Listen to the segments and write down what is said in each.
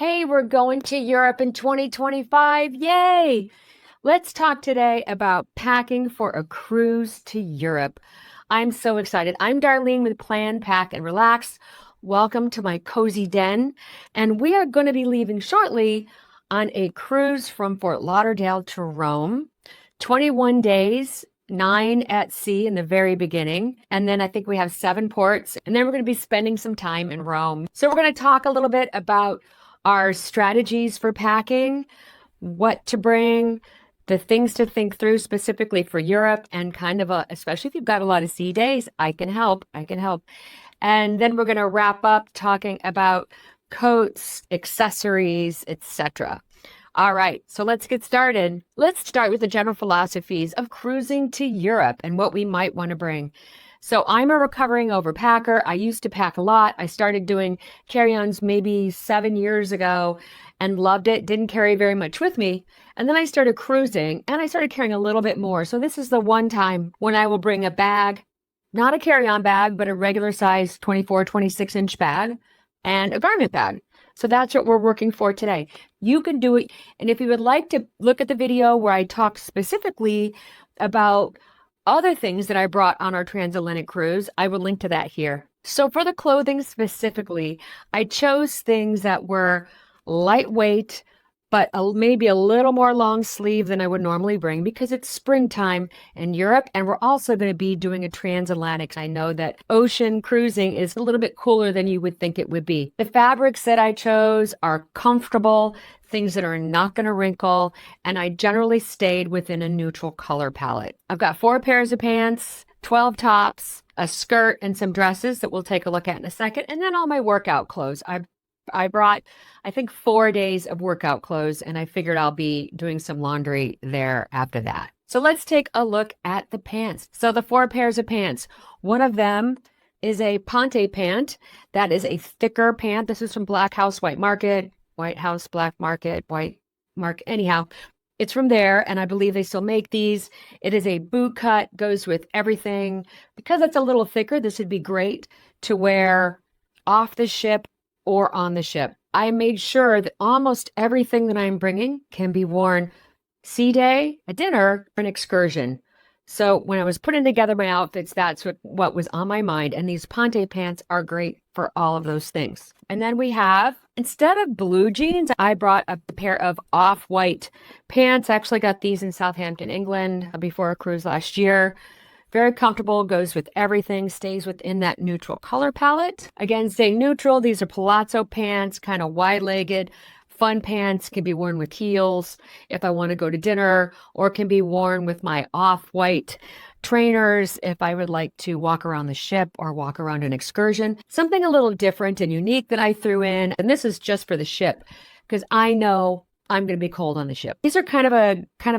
Hey, we're going to Europe in 2025. Yay! Let's talk today about packing for a cruise to Europe. I'm so excited. I'm Darlene with Plan, Pack, and Relax. Welcome to my cozy den. And we are going to be leaving shortly on a cruise from Fort Lauderdale to Rome. 21 days, 9 at sea in the very beginning. And then I think we have 7 ports. And then we're going to be spending some time in Rome. So we're going to talk a little bit about our strategies for packing, what to bring, the things to think through specifically for Europe, and kind of especially if you've got a lot of sea days, I can help. And then we're going to wrap up talking about coats, accessories, etc. All right, so let's get started. Let's start with the general philosophies of cruising to Europe and what we might want to bring. So I'm a recovering overpacker. I used to pack a lot. I started doing carry-ons maybe 7 years ago and loved it. Didn't carry very much with me. And then I started cruising and I started carrying a little bit more. So this is the one time when I will bring a bag, not a carry-on bag, but a regular size 24, 26-inch bag and a garment bag. So that's what we're working for today. You can do it. And if you would like to look at the video where I talk specifically about other things that I brought on our transatlantic cruise, I will link to that here. So for the clothing specifically, I chose things that were lightweight, but maybe a little more long sleeve than I would normally bring because it's springtime in Europe. And we're also going to be doing a transatlantic. I know that ocean cruising is a little bit cooler than you would think it would be. The fabrics that I chose are comfortable, things that are not going to wrinkle, and I generally stayed within a neutral color palette. I've got 4 pairs of pants, 12 tops, a skirt, and some dresses that we'll take a look at in a second, and then all my workout clothes. I brought, I think, 4 days of workout clothes, and I figured I'll be doing some laundry there after that. So let's take a look at the pants. So the 4 pairs of pants, one of them is a Ponte pant. That is a thicker pant. This is from Black House White Market. White House, Black Market, White Market. Anyhow, it's from there, and I believe they still make these. It is a boot cut, goes with everything. Because it's a little thicker, this would be great to wear off the ship or on the ship. I made sure that almost everything that I'm bringing can be worn sea day, a dinner, or an excursion. So when I was putting together my outfits, that's what was on my mind. And these Ponte pants are great for all of those things. And then we have, instead of blue jeans, I brought a pair of off-white pants. I actually got these in Southampton, England before a cruise last year. Very comfortable, goes with everything, stays within that neutral color palette. Again, staying neutral, these are palazzo pants, kind of wide-legged. Fun pants, can be worn with heels if I want to go to dinner, or can be worn with my off-white trainers if I would like to walk around the ship or walk around an excursion. Something a little different and unique that I threw in, and this is just for the ship because I know I'm going to be cold on the ship. These are kind of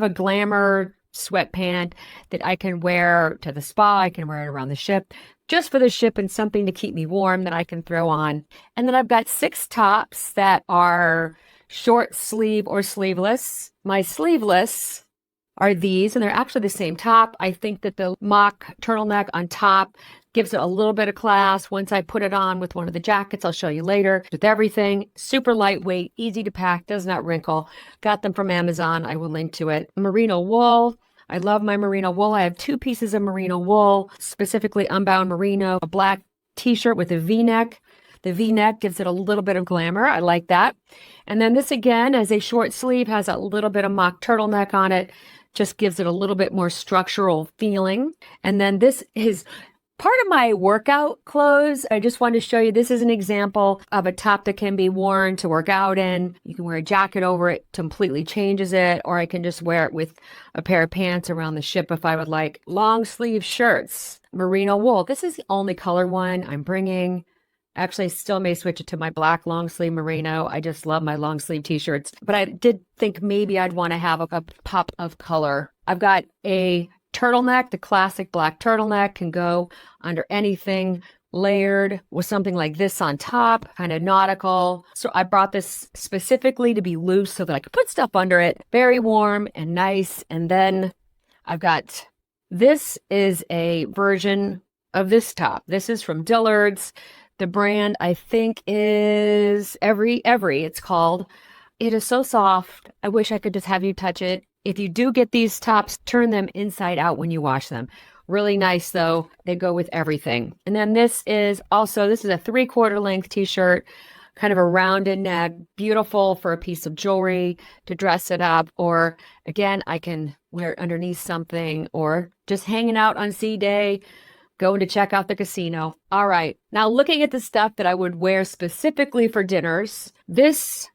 a glamour sweatpant that I can wear to the spa. I can wear it around the ship, just for the ship, and something to keep me warm that I can throw on. And then I've got 6 tops that are short sleeve or sleeveless. My sleeveless are these, and they're actually the same top. I think that the mock turtleneck on top gives it a little bit of class. Once I put it on with one of the jackets, I'll show you later, with everything, super lightweight, easy to pack, does not wrinkle. Got them from Amazon. I will link to it. Merino wool. I love my merino wool. I have 2 pieces of merino wool, specifically unbound merino, a black t-shirt with a V-neck. The V-neck gives it a little bit of glamour. I like that. And then this again, as a short sleeve, has a little bit of mock turtleneck on it. Just gives it a little bit more structural feeling. And then this is part of my workout clothes. I just wanted to show you, this is an example of a top that can be worn to work out in. You can wear a jacket over it, completely changes it, or I can just wear it with a pair of pants around the ship if I would like. Long sleeve shirts, merino wool. This is the only color one I'm bringing. Actually, I still may switch it to my black long sleeve merino. I just love my long sleeve t-shirts, but I did think maybe I'd want to have a pop of color. I've got a turtleneck, the classic black turtleneck, can go under anything, layered with something like this on top, kind of nautical. So I brought this specifically to be loose so that I could put stuff under it. Very warm and nice. And then I've got, this is a version of this top. This is from Dillard's. The brand I think is Every, it's called. It is so soft. I wish I could just have you touch it. If you do get these tops, turn them inside out when you wash them. Really nice though. They go with everything. And then this is a 3/4 length t-shirt, kind of a rounded neck, beautiful for a piece of jewelry to dress it up. Or again, I can wear it underneath something or just hanging out on sea day, going to check out the casino. All right. Now looking at the stuff that I would wear specifically for dinners, this,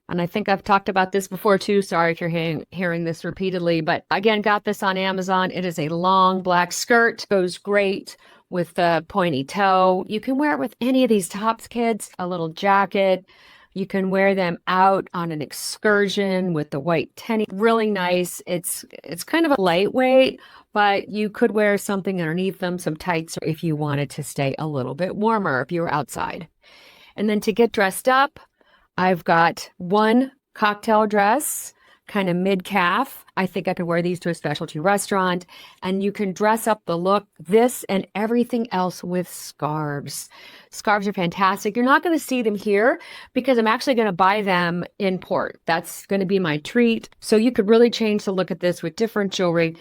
and I think I've talked about this before too. Sorry if you're hearing this repeatedly, but again, got this on Amazon. It is a long black skirt. Goes great with the pointy toe. You can wear it with any of these tops, kids. A little jacket. You can wear them out on an excursion with the white tenny. Really nice. It's kind of a lightweight, but you could wear something underneath them, some tights, if you wanted to stay a little bit warmer if you were outside. And then to get dressed up, I've got one cocktail dress, kind of mid-calf. I think I could wear these to a specialty restaurant. And you can dress up the look, this and everything else with scarves. Scarves are fantastic. You're not going to see them here because I'm actually going to buy them in port. That's going to be my treat. So you could really change the look at this with different jewelry,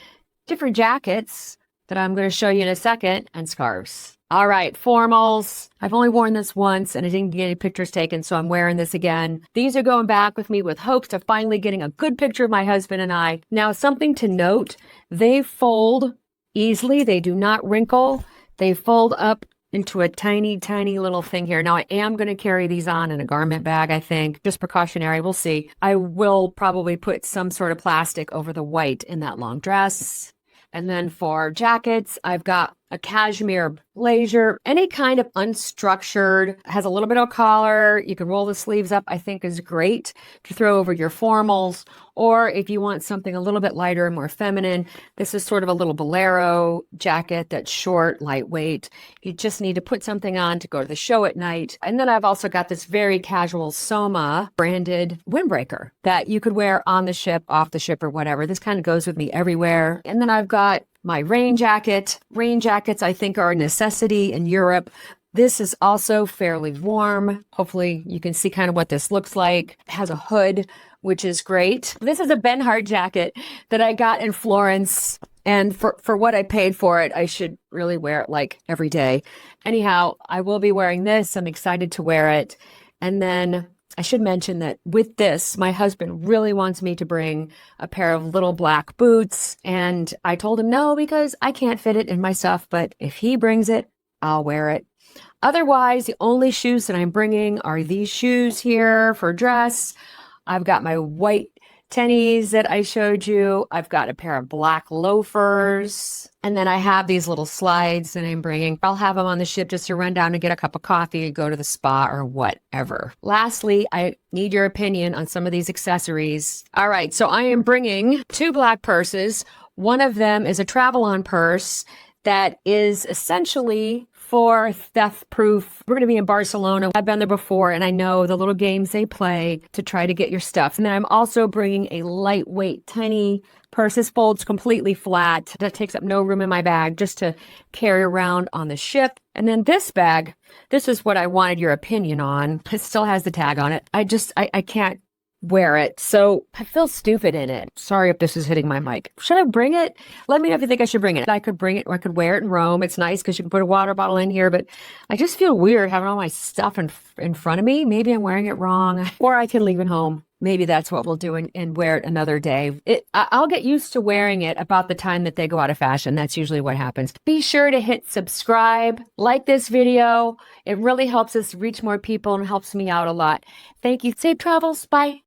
different jackets that I'm going to show you in a second, and scarves. All right, formals. I've only worn this once and I didn't get any pictures taken, so I'm wearing this again. These are going back with me with hopes of finally getting a good picture of my husband and I. Now, something to note, they fold easily. They do not wrinkle. They fold up into a tiny, tiny little thing here. Now, I am going to carry these on in a garment bag, I think. Just precautionary. We'll see. I will probably put some sort of plastic over the white in that long dress. And then for jackets, I've got a cashmere blazer, any kind of unstructured, has a little bit of collar. You can roll the sleeves up, I think is great to throw over your formals. Or if you want something a little bit lighter and more feminine, this is sort of a little bolero jacket that's short, lightweight. You just need to put something on to go to the show at night. And then I've also got this very casual Soma branded windbreaker that you could wear on the ship, off the ship, or whatever. This kind of goes with me everywhere. And then I've got my rain jacket. Rain jackets, I think, are a necessity in Europe. This is also fairly warm. Hopefully you can see kind of what this looks like. It has a hood, which is great. This is a Ben Hart jacket that I got in Florence. And for what I paid for it, I should really wear it like every day. Anyhow, I will be wearing this. I'm excited to wear it. And then I should mention that with this, my husband really wants me to bring a pair of little black boots. And I told him no, because I can't fit it in my stuff. But if he brings it, I'll wear it. Otherwise, the only shoes that I'm bringing are these shoes here for dress. I've got my white tennies that I showed you. I've got a pair of black loafers. And then I have these little slides that I'm bringing. I'll have them on the ship just to run down and get a cup of coffee, go to the spa, or whatever. Lastly, I need your opinion on some of these accessories. All right, so I am bringing 2 black purses. One of them is a travel-on purse that is essentially for theft-proof. We're going to be in Barcelona. I've been there before, and I know the little games they play to try to get your stuff. And then I'm also bringing a lightweight, tiny purse. This folds completely flat. That takes up no room in my bag just to carry around on the ship. And then this bag, this is what I wanted your opinion on. It still has the tag on it. I can't wear it. So I feel stupid in it. Sorry if this is hitting my mic. Should I bring it? Let me know if you think I should bring it. I could bring it, or I could wear it in Rome. It's nice because you can put a water bottle in here, but I just feel weird having all my stuff in front of me. Maybe I'm wearing it wrong, or I can leave it home. Maybe that's what we'll do and wear it another day. I'll get used to wearing it about the time that they go out of fashion. That's usually what happens. Be sure to hit subscribe, like this video. It really helps us reach more people and helps me out a lot. Thank you. Safe travels. Bye.